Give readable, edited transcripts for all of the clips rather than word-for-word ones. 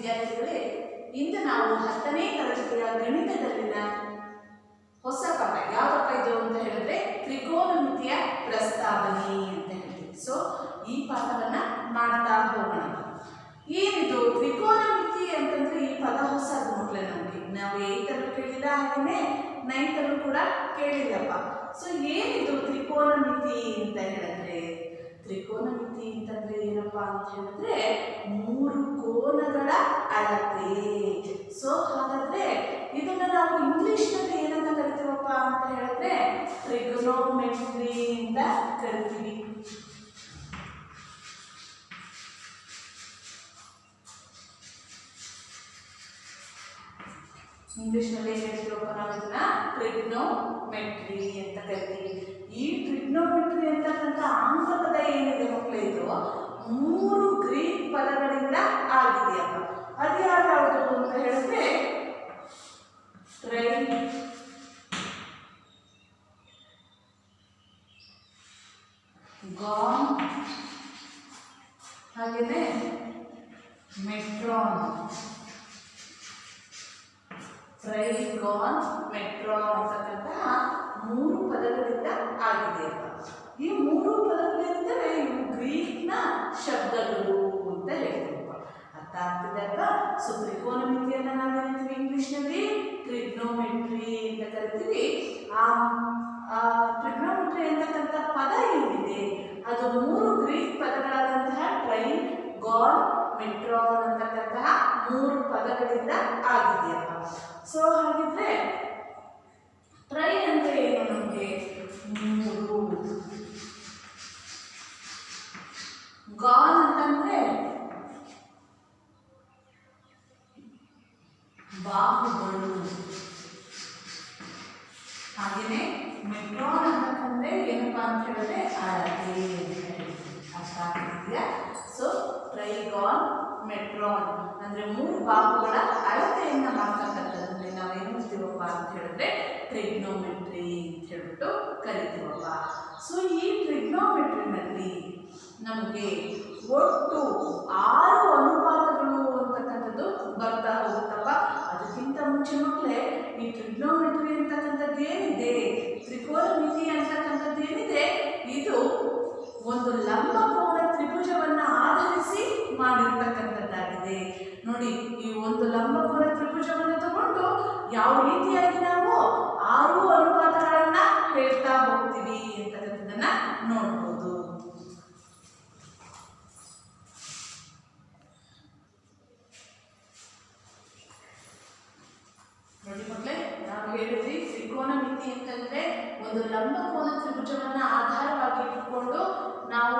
ವಿದ್ಯಾರ್ಥಿಗಳೇ, ಇಂದು ನಾವು 10ನೇ ತರಗತಿಯ ಗಣಿತದಲ್ಲಿನ ಹೊಸ ಪಾಠ ಯಾವ್ದಪ್ಪ ಇದು ಅಂತ ಹೇಳಿದ್ರೆ ತ್ರಿಕೋನಮಿತಿಯ ಪ್ರಸ್ತಾವನೆ ಅಂತ ಹೇಳ್ತೀವಿ. ಸೊ ಈ ಪಾಠವನ್ನ ಮಾಡ್ತಾ ಹೋಗೋಣ. ಏನಿದು ತ್ರಿಕೋನಮಿತಿ ಅಂತಂದ್ರೆ ಈ ಪದ ಹೊಸದು ಮಕ್ಕಳೇ. ನಮಗೆ ನಾವು 8ಲ್ಲೂ ಕೇಳಿಲ್ಲ, ಹಾಗೆಯೇ 9ಲ್ಲೂ ಕೂಡ ಕೇಳಿಲ್ಲಪ್ಪ. ಸೊ ಏನಿದು ತ್ರಿಕೋನಮಿತಿ ಅಂತ ಹೇಳಿದ್ರೆ, ತ್ರಿಕೋನಮಿತಿ ಅಂತಂದ್ರೆ ಏನಪ್ಪಾ ಅಂತ ಹೇಳಿದ್ರೆ 3 ಕೋನಗಳ ಅಳತೆ. ಸೊ ಹಾಗಾದ್ರೆ ಇದನ್ನ ನಾವು ಇಂಗ್ಲಿಷ್ನಲ್ಲಿ ಏನಂತ ಕರಿತೀವಪ್ಪ ಅಂತ ಹೇಳಿದ್ರೆ ಟ್ರಿಗೊನೋಮೆಟ್ರಿ ಅಂತ ಕರಿತೀವಿ. ಇಂಗ್ಲಿಷ್ನಲ್ಲಿ ಏನು ಹೇಳ್ತೀವಪ್ಪ ನಾವು ಇದನ್ನ ಟ್ರಿಗ್ನೋಮೆಟ್ರಿ ಅಂತ ಕರಿತೀವಿ. ಈ ಟ್ರಿಗ್ನೋಮೆಟ್ರಿ ಅಂತಕ್ಕಂಥ ಆಂಗ್ಲ ಪದ ಏನಿದೆ ಮಕ್ಕಳೇ, ಇದು 3 ಗ್ರೀಕ್ ಪದಗಳಿಂದ ಆಗಿದೆಯಪ್ಪ. ಅದು ಯಾವ್ದು ಅಂತ ಹೇಳಿದ್ರೆ ಟ್ರೈಗಾನ್, ಹಾಗೆಯೇ ಮೆಟ್ರಾನ್. ಟ್ರೈಗಾನ್, ಮೆಟ್ರಾನ್ ಅಂತಕ್ಕಂತಹ 3 ಪದಗಳಿಂದ ಆಗಿದೆ. ಈ 3 ಪದಗಳಿಂದಲೇ ಇವು ಗ್ರೀಕ್ನ ಶಬ್ದಗಳು ಅಂತ ಹೇಳ್ತೀವಪ್ಪ. ಅರ್ಥ ಆಗ್ತಿದೆ ಅಲ್ವಾ? ಸೊ ತ್ರಿಕೋನಮಿತಿಯನ್ನು ನಾವು ಹೇಳ್ತೀವಿ ಇಂಗ್ಲಿಷ್ನಲ್ಲಿ ಟ್ರಿಗ್ನೋಮೆಟ್ರಿ ಅಂತ ಕರಿತೀವಿ. ಆ ಟ್ರಿಗ್ನೋಮೆಟ್ರಿ ಅಂತಕ್ಕಂಥ ಪದ ಏನಿದೆ ಅದು 3 ಗ್ರೀಕ್ ಪದಗಳಾದಂತಹ ಟ್ರೈಗಾನ್, ಮೆಟ್ರಾನ್ ಅಂತಕ್ಕಂತಹ 3 ಪದಗಳಿಂದ ಆಗಿದೆಯಪ್ಪ. ಸೊ ಹಾಗಿದ್ರೆ ಟ್ರೈ ಅಂದ್ರೆ ಏನು? ನಮಗೆ 3, ಗಾನ್ ಅಂತಂದ್ರೆ ಬಾಹುಗಳು, ಹಾಗೆಯೇ ಮೆಟ್ರಾನ್ ಅಂತಂದ್ರೆ ಏನಪ್ಪಾ ಅಂತ ಹೇಳಿದ್ರೆ ಅಳತೆ ಅಂತ ಹೇಳಿ. ಅರ್ಥ ಆಗ್ತಿದೆಯಾ? ಸೊ ಟ್ರೈಗಾನ್, ಮೆಟ್ರಾನ್ ಅಂದ್ರೆ 3 ಬಾಹುಗಳ ಅಳತೆಯನ್ನ ಮಾಡ್ತಕ್ಕಂಥದ್ದನ್ನೇ ನಾವೇನು ಹೇಳ್ತೀವಪ್ಪ ಅಂತ ಹೇಳಿದ್ರೆ ಟ್ರಿಗ್ನೋಮೆಟ್ರಿ ಅಂತ ಹೇಳ್ಬಿಟ್ಟು ಕರಿತೀವಪ್ಪ. ಸೊ ಈ ಟ್ರಿಗ್ನೋಮೆಟ್ರಿನಲ್ಲಿ ನಮಗೆ ಒಟ್ಟು 6 ಅನುಪಾತಗಳು ಅಂತಕ್ಕಂಥದ್ದು ಬರ್ತಾ ಹೋಗುತ್ತಪ್ಪ. ಅದಕ್ಕಿಂತ ಮುಂಚೆ ಮಕ್ಕಳೇ ಈ ಟ್ರಿಗ್ನೋಮೆಟ್ರಿ ಅಂತಕ್ಕಂಥದ್ದು ಏನಿದೆ, ತ್ರಿಕೋನಮಿತಿ ಅಂತಕ್ಕಂಥದ್ದು ಏನಿದೆ, ಇದು ಒಂದು ಲಂಬಕೋನ ತ್ರಿಭುಜವನ್ನು ಆಧರಿಸಿ ಮಾಡಿರ್ತಕ್ಕಂಥದ್ದಾಗಿದೆ. ನೋಡಿ, ಈ ಒಂದು ಲಂಬಕೋನ ತ್ರಿಭುಜವನ್ನು ತಗೊಂಡು ಯಾವ ರೀತಿಯಾಗಿ ನಾವು 6 ಅನುಪಾತಗಳನ್ನ ಹೇಳ್ತಾ ಹೋಗ್ತೀವಿ ಅಂತಕ್ಕಂಥದ್ದನ್ನ ನೋಡ್ಬೋದು. ನೋಡಿ ಮಕ್ಕಳೇ, ನಾವು ಹೇಳಿದ್ವಿ ತ್ರಿಕೋನಮಿತಿ ಅಂತಂದ್ರೆ ಒಂದು ಲಂಬಕೋನ ತ್ರಿಭುಜವನ್ನ ಆಧಾರವಾಗಿ ಇಟ್ಟುಕೊಂಡು ನಾವು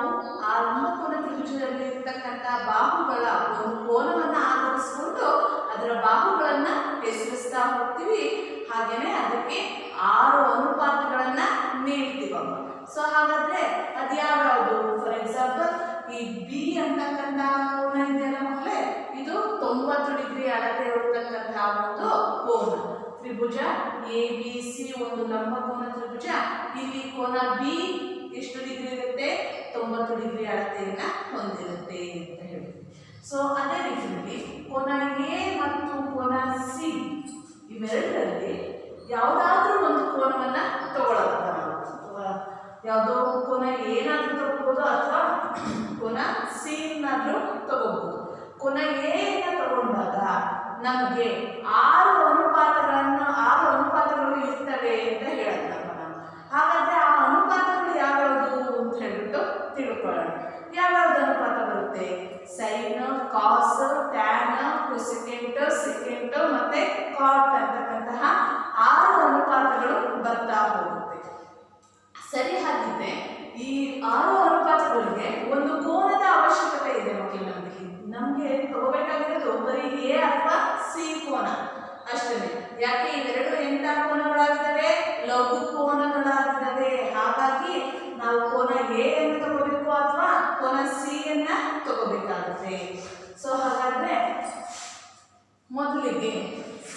ಆ ಲಂಬಕೋನ ತ್ರಿಭುಜದಲ್ಲಿ ಇರ್ತಕ್ಕಂಥ ಬಾಹುಗಳ ಒಂದು ಕೋನವನ್ನ ಆಧರಿಸಿಕೊಂಡು ಅದರ ಬಾಹುಗಳನ್ನ ಹೆಸರಿಸ್ತಾ ಹೋಗ್ತೀವಿ. ಹಾಗೇನೆ ಅದಕ್ಕೆ 6 ಅನುಪಾತಗಳನ್ನ ನೀಡ್ತೀವಮ್ಮ. ಸೊ ಹಾಗಾದ್ರೆ ಅದ್ಯಾವ್ಯಾವುದು? ಫಾರ್ ಎಕ್ಸಾಂಪಲ್ ಈ ಬಿ ಅಂತಕ್ಕಂಥ ಕೋನ ಇದೆಯಲ್ಲ ಮಕ್ಕಳೇ, ಇದು 90 ಡಿಗ್ರಿ ಅಳತೆ ಇರತಕ್ಕಂತಹ ಒಂದು ಕೋನ. ತ್ರಿಭುಜ ABC ಒಂದು ಲಂಬಕೋನ ತ್ರಿಭುಜ. ಇಲ್ಲಿ ಕೋನ ಬಿ ಎಷ್ಟು ಡಿಗ್ರಿ ಇರುತ್ತೆ? 90 ಡಿಗ್ರಿ ಅಳತೆಯನ್ನ ಹೊಂದಿರುತ್ತೆ ಅಂತ ಹೇಳ್ತೀವಿ. ಸೊ ಅದೇ ರೀತಿಯಲ್ಲಿ ಕೋನ ಎ ಮತ್ತು ಕೋನ ಸಿ ಇವೆರಡರಲ್ಲಿ ಯಾವುದಾದ್ರೂ ಒಂದು ಕೋನವನ್ನ ತಗೊಳ್ಳೋದ ನಾವು. ಯಾವುದೋ ಕೋನ ಏನಾದ್ರೂ ತಗೋಬಹುದು ಅಥವಾ ಕೋನ ಸಿ ನಾದ್ರೂ ತಗೋಬಹುದು. ಕೋನ ಎನ್ನ ತಗೊಂಡಾಗ ನಮಗೆ 6 ಅನುಪಾತಗಳು ಇರ್ತವೆ ಅಂತ ಹೇಳೋದಪ್ಪ ನಾವು. ಹಾಗಾದ್ರೆ ಆ ಅನುಪಾತಗಳು ಯಾವ್ಯಾವುದು ಅಂತ ಹೇಳ್ಬಿಟ್ಟು ತಿಳ್ಕೊಳ್ಳೋಣ. ಯಾವ್ಯಾವ್ದು ಅನುಪಾತ ಬರುತ್ತೆ? ಸೈನ್, ಕಾಸ್, ಟ್ಯಾನ್, ಕೊಸೆಕೆಂಟ್, ಸೆಕೆಂಟ್ ಮತ್ತೆ ಕಾಟ್ ಅಂತಕ್ಕಂತಹ 6 ಅನುಪಾತಗಳು ಬರ್ತಾ ಹೋಗುತ್ತೆ. ಸರಿ, ಹಾಗಿದ್ರೆ ಈ 6 ಅನುಪಾತಗಳಿಗೆ ಒಂದು ಕೋನದ ಅವಶ್ಯಕತೆ ಇದೆ ಮಕ್ಕಳು. ನಮಗೆ ತಗೋಬೇಕಾಗಿರೋದು ಬರೀ ಎ ಅಥವಾ ಸಿ ಕೋನ ಅಷ್ಟೇ. ಯಾಕೆ? ಇವೆರಡು ಎಂಥ ಕೋನಗಳಾಗಿದ್ದಾವೆ? ಲಘು ಕೋನಗಳಾಗಿದ್ದಾವೆ. ಹಾಗಾಗಿ ನಾವು ಕೋನ ಎ ಅನ್ನು ತಗೋಬೇಕು ಅಥವಾ ಕೋನ ಸಿ ಅನ್ನ ತಗೋಬೇಕಾಗುತ್ತೆ. ಸೊ ಹಾಗಾದ್ರೆ ಮೊದಲಿಗೆ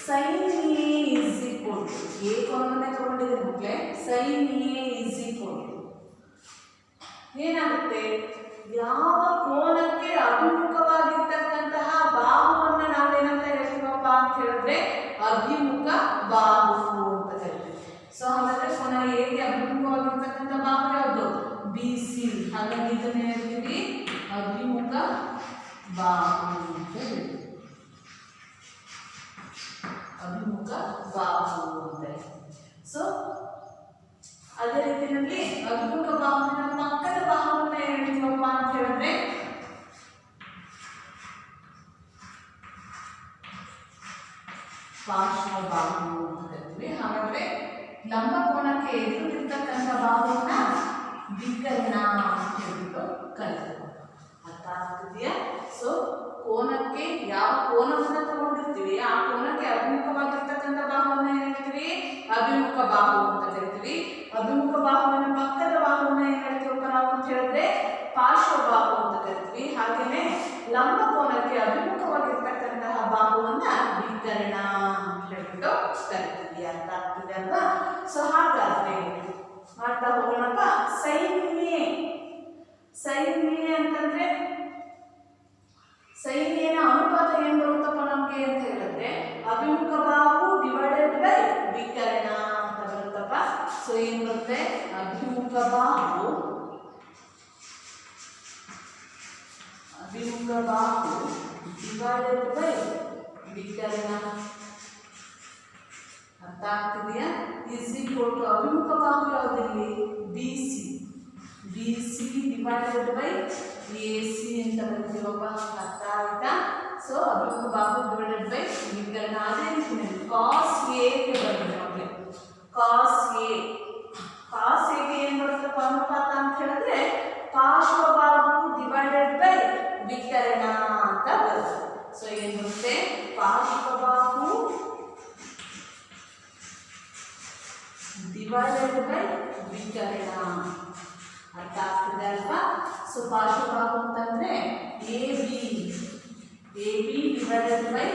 sine A is equal to A ಕೋನವನ್ನೇ ತಗೊಂಡಿದೆ ಮಕ್ಕಳೇ. Sine A is equal to ಏನಾಗುತ್ತೆ? ಯಾವ ಕೋನಕ್ಕೆ ಅಭಿಮುಖವಾಗಿರ್ತಕ್ಕಂತಹ ಬಾಹುವನ್ನು ನಾವು ಪಾರ್ಶ್ವಬಾಹು ಅಂತ ಕರಿತೀವಿ. ಹಾಗಾದ್ರೆ ಲಂಬ ಕೋನಕ್ಕೆ ಎದುರಿರ್ತಕ್ಕಂಥ ಬಾಹುವನ್ನ ವಿಕರ್ಣ ಅಂತ ಹೇಳ್ಬಿಟ್ಟು ಕರಿತೀವಿ. ಅರ್ಥ ಆಗ್ತಿದೆಯಾ? ಸೊ ಕೋನಕ್ಕೆ ಯಾವ ಕೋನವನ್ನ ತಗೊಂಡಿರ್ತೀವಿ ಆ ಕೋನಕ್ಕೆ ಅಭಿಮುಖವಾಗಿರ್ತಕ್ಕಂಥ ಬಾಹುವನ್ನ ಏನ್ ಹೇಳ್ತೀವಿ? ಅಭಿಮುಖ ಬಾಹು ಅಂತ ಕರಿತೀವಿ. ಅಭಿಮುಖ ಬಾಹುವಿನ ಪಕ್ಕದ ಬಾಹುವನ್ನ ಏನ್ ಹೇಳ್ತೀವಪ್ಪ ನಾವು ಅಂತ ಹೇಳಿದ್ರೆ ಪಾರ್ಶ್ವಬಾಹು ಅಂತ ಕರಿತೀವಿ. ಹಾಗೇನೆ ಲಂಬ ಕೋನಕ್ಕೆ ಅಭಿಮುಖವಾಗಿರ್ತಕ್ಕಂತಹ ಬಾಹುವನ್ನ ವಿಕರ್ಣ ಅಂತ ಹೇಳ್ಬಿಟ್ಟು ಕರಿತೀವಿ. ಅರ್ಥ ಆಗ್ತಿದೆ ಅಲ್ವಾ? ಸೊ ಹಾಗಾದ್ರೆ ಮಾಡ್ತಾ ಹೋಗೋಣಪ್ಪ. ಸೈನ್ಯ ಅಂತಂದ್ರೆ ಸೈನ್ಯನ ಅನುಪಾತ ಏನ್ ಬರುತ್ತಪ್ಪ ನಮ್ಗೆ ಅಂತ ಹೇಳಿದ್ರೆ ಅಭಿಮುಖ ಬಾಹು ಡಿವೈಡೆಡ್ ಬೈ ವಿಕರ್ಣ ಅಂತ ಬರುತ್ತಪ್ಪ. ಸೊ ಏನ್ ಬರುತ್ತೆ? ಅಭಿಮುಖ ಬಾಹು ಡಿವೈಡೆಡ್ ಬೈ ವಿಕರ್ಣ. ಅರ್ಥ ಆಗ್ತಿದೆಯಾ? ಇಸ್ ಈಕ್ವಲ್ ಟು ಅಭಿಮುಖ ಬಾಹು ಯಾವುದಿಲ್ಲಿ? BC ಡಿವೈಡೆಡ್ ಬೈ AC ಅಂತ ಬರ್ತೀವಪ್ಪ. ಅರ್ಥ ಆಯ್ತಾ? ಸೊ ಅಭಿಮುಖ ಬಾಹು ಡಿವೈಡೆಡ್ ಬೈ ವಿಕರ್ಣ. ಅದೇ ರೀತಿ cos A ಗೆ ಬರುತ್ತೆ ನಮಗೆ. cos A ಗೆ ಏನು ಬರುತ್ತಪ್ಪ ಅನುಪಾತ ಅಂತ ಹೇಳಿದ್ರೆ ಪಾರ್ಶ್ವಬಾಹು ಡಿವೈಡೆಡ್ ಬೈ ವಿಕರ್ಣ ಅಂತ ಬರುತ್ತೆ. ಸೊ ಏನು ಬರುತ್ತೆ? ಪಾರ್ಶ್ವಬಾಹು ಡಿವೈಡೆಡ್ ಬೈ ವಿಕರ್ಣ. ಅರ್ಥ ಆಗ್ತದೆ ಅಲ್ವಾ? ಸೊ ಪಾರ್ಶ್ವಬಾಹು ಅಂತಂದ್ರೆ AB ಡಿವೈಡೆಡ್ ಬೈ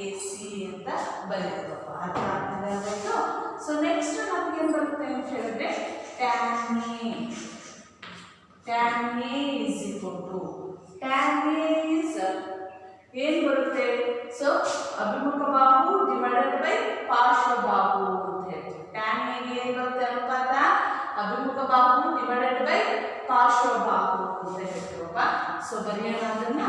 AC ಅಂತ ಬರೀತೀವಪ್ಪ. ಅರ್ಥ ಆಗ್ತದೆ ಅಲ್ವಾ? ಸೊ ನೆಕ್ಸ್ಟ್ ನಮ್ಗೆ ಏನು ಬರುತ್ತೆ ಅಂತ ಹೇಳಿದ್ರೆ tan A is equal to tan A is ಏನು ಬರುತ್ತೆ? ಸೊ ಅಭಿಮುಖ ಬಾಹು ಡಿವೈಡೆಡ್ ಬೈ ಪಾರ್ಶ್ವಬಾಹು ಅಂತ ಹೇಳ್ತೀವಿ. tan A ಗೆ ಏನು ಬರುತ್ತೆ ಅನುಪಾತ? ಅಭಿಮುಖ ಬಾಹು ಡಿವೈಡೆಡ್ ಬೈ ಪಾರ್ಶ್ವಬಾಹು ಅಂತ ಹೇಳ್ತೀವಪ್ಪ. ಸೊ ಬರೆಯೋಣ ಅದನ್ನ.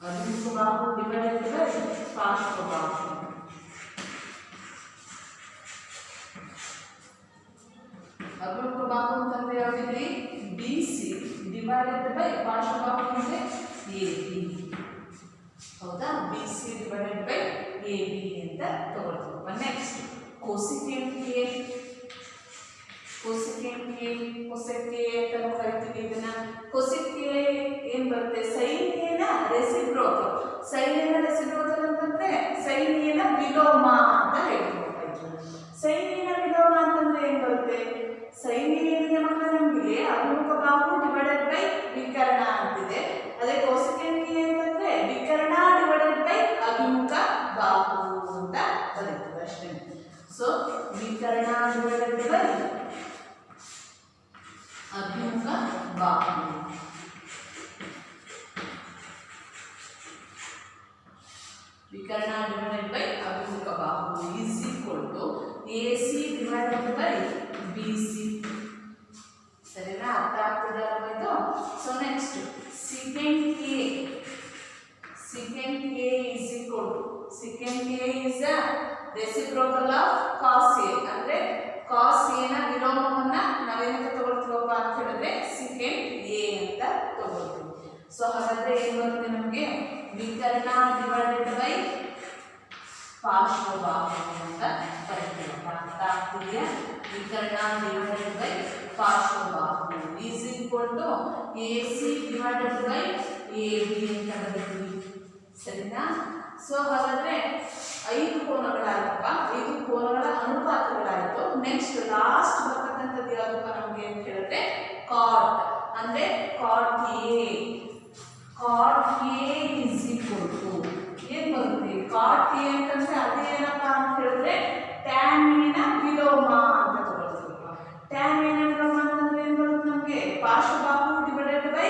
ಅಭಿಮುಖ ಬಾಹು ಡಿವೈಡೆಡ್ ಬೈ ಪಾರ್ಶ್ವಬಾಹು. ಅಭಿಮುಖ ಬಾಹು ಅಂತಂದ್ರೆ ಯಾವ್ದಿದೆ? BC ಡಿವೈಡೆಡ್ ಬೈ ಪಾರ್ಶ್ವಬಾಹು ಅಂದ್ರೆ AB. ಹೌದಾ? BC ಡಿವೈಡೆಡ್ ಬೈ AB ಅಂತ ತಗೊಳ್ತೀವಪ್ಪ. ನೆಕ್ಸ್ಟ್ ಕೊಸೆಕೆಂಟ್ A ಅಂತ ಕರಿತೀವಿ ಇದನ್ನ. ಕೊಸೆಕ್ A ಏನ್ ಬರುತ್ತೆ? ಸೈನ್ಯನ ರೆಸಿಪ್ರೋಕಲ್. ಅಂತಂದ್ರೆ ಸೈನ್ಯನ ವಿಲೋಮ ಅಂತ ಹೇಳ್ತೀವಪ್ಪ. ಸೈನ್ಯನ ವಿಲೋಮ ಅಂತಂದ್ರೆ ಏನ್ ಬರುತ್ತೆ? ಸೈನ್ಯ ಏನಿದೆ ಮಕ್ಕಳ ನಮ್ಗೆ ಅಭಿಮುಖ ಬಾಹು ಡಿವೈಡೆಡ್ ಬೈ ವಿಕರ್ಣ ಅಂತಿದೆ. ಅದೇ ಕೊಸೆಕೆಂಟ್ A ಅಂತಂದ್ರೆ ವಿಕರ್ಣ ಡಿವೈಡೆಡ್ ಬೈ ಅಭಿಮುಖ ಬಾಹು ಅಂತ ಬರೀತೀವಿ ಅಷ್ಟೇ. ಸೊ ವಿಕರ್ಣ ಡಿವೈಡೆಡ್ ಬೈ ಅಭಿಮುಖ ಬಾಹು ವಿಕರ್ಣ ಡಿವೈಡೆಡ್ ಬೈ ಅಭಿಮುಖ ಬಾಹು is equal to AC divided by BC. ಸರಿನಾ? ಅರ್ಥ ಆಗ್ತದೆ ಅಲ್ವಾ ಇದು? So next secant A is equal to secant A is a reciprocal of cos A. ಅಂದ್ರೆ cos A ನ ವಿಲೋಮವನ್ನ ನಾವೇನಂತ ತಗೊಳ್ತೀವಪ್ಪ ಅಂತ ಹೇಳಿದ್ರೆ secant A ಅಂತ ತಗೊಳ್ತೀವಿ. ಸೊ ಹಾಗಾದ್ರೆ ಏನು ಬರುತ್ತೆ ನಮಗೆ? ವಿಕರ್ಣ ಡಿವೈಡೆಡ್ ಬೈ ಪಾರ್ಶ್ವಬಾಹು ಅಂತ ಬರೀತೀವಪ್ಪ. ಅರ್ಥ ಆಗ್ತಿದೆಯಾ? ವಿಕರ್ಣ ಡಿವೈಡೆಡ್ ಬೈ ಪಾರ್ಶ್ವಬಾಹು is equal to AC divided by AB ಅಂತ ಬರೀತೀವಿ. ಸರಿನಾ? ಸೊ ಹಾಗಾದ್ರೆ 5 ಕೋನಗಳಾಗಪ್ಪ. 5 ಕೋನಗಳ ಅನುಪಾತಗಳಾಯಿತು. ನೆಕ್ಸ್ಟ್ ಲಾಸ್ಟ್ ಬರ್ತಕ್ಕಂಥದ್ದು ಯಾವುದಪ್ಪ ನಮಗೆ ಅಂತ ಹೇಳಿದ್ರೆ ಕಾಟ್. ಅಂದ್ರೆ ಕಾಟ್ A is equal to ಏನ್ ಬರುತ್ತೆ? ಕಾಟ್ A ಅಂತಂದ್ರೆ ಅದೇನಪ್ಪ ಅಂತ ಹೇಳಿದ್ರೆ tan A ನ ವಿಲೋಮ ಅಂತ ತಗೊಳ್ತೀವಿ. tan A ನ ವಿಲೋಮ ಅಂತಂದ್ರೆ ಏನ್ ಬರುತ್ತೆ ನಮಗೆ? ಪಾರ್ಶ್ವಬಾಹು ಡಿವೈಡೆಡ್ ಬೈ